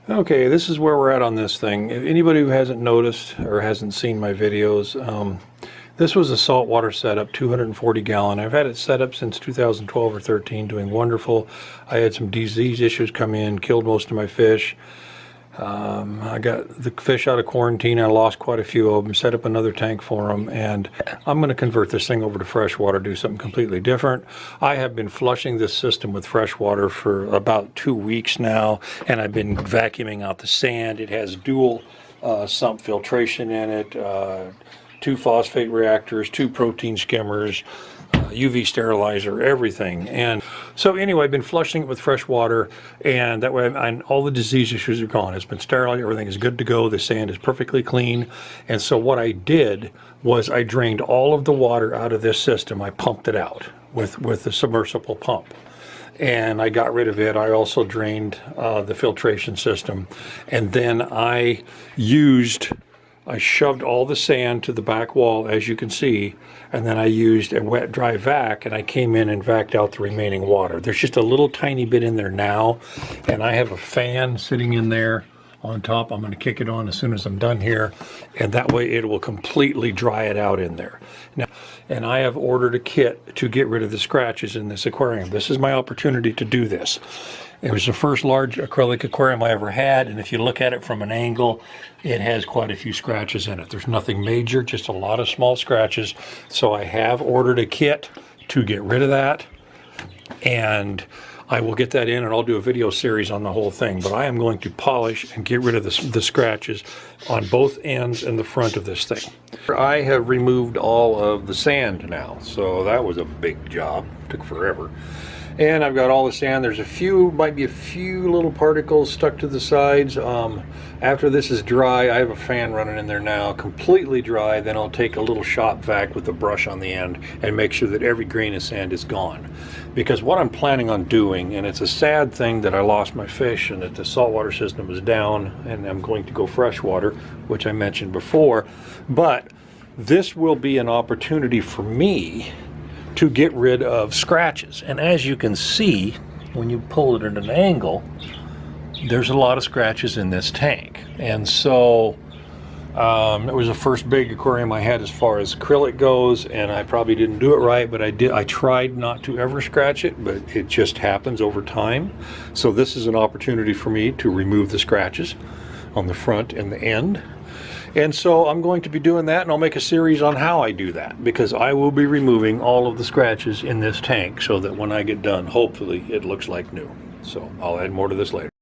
Okay, this is where we're at on this thing. If anybody who hasn't noticed or hasn't seen my videos, this was a saltwater setup, 240 gallon. I've had it set up since 2012 or 13, doing wonderful. I had some disease issues come in, killed most of my fish. I got the fish out of quarantine. I lost quite a few of them, set up another tank for them, and I'm going to convert this thing over to freshwater, do something completely different. I have been flushing this system with freshwater for about 2 weeks now, and I've been vacuuming out the sand. It has dual sump filtration in it, 2 phosphate reactors, 2 protein skimmers, UV sterilizer, everything. And so anyway, I've been flushing it with fresh water, and that way all the disease issues are gone. It's been sterilized, everything is good to go, the sand is perfectly clean. And so what I did was I drained all of the water out of this system. I pumped it out with the submersible pump, and I got rid of it. I also drained the filtration system, and then I shoved all the sand to the back wall, as you can see, and then I used a wet dry vac, and I came in and vacuumed out the remaining water. There's just a little tiny bit in there now, and I have a fan sitting in there on top. I'm going to kick it on as soon as I'm done here, and that way it will completely dry it out in there. Now, and I have ordered a kit to get rid of the scratches in this aquarium. This is my opportunity to do this. It was the first large acrylic aquarium I ever had, and if you look at it from an angle, it has quite a few scratches in it. There's nothing major, just a lot of small scratches. So I have ordered a kit to get rid of that, and I will get that in, and I'll do a video series on the whole thing. But I am going to polish and get rid of the scratches on both ends and the front of this thing. I have removed all of the sand now, so that was a big job. Took forever. And I've got all the sand. There's might be a few little particles stuck to the sides. After this is dry, I have a fan running in there now, completely dry. Then I'll take a little shop vac with a brush on the end and make sure that every grain of sand is gone. Because what I'm planning on doing, and it's a sad thing that I lost my fish and that the saltwater system is down, and I'm going to go freshwater, which I mentioned before, but this will be an opportunity for me to get rid of scratches. And as you can see, when you pull it at an angle, there's a lot of scratches in this tank. And so it was the first big aquarium I had as far as acrylic goes, and I probably didn't do it right, but I tried not to ever scratch it, but it just happens over time. So this is an opportunity for me to remove the scratches on the front and the end. And so I'm going to be doing that, and I'll make a series on how I do that, because I will be removing all of the scratches in this tank so that when I get done, hopefully it looks like new. So I'll add more to this later.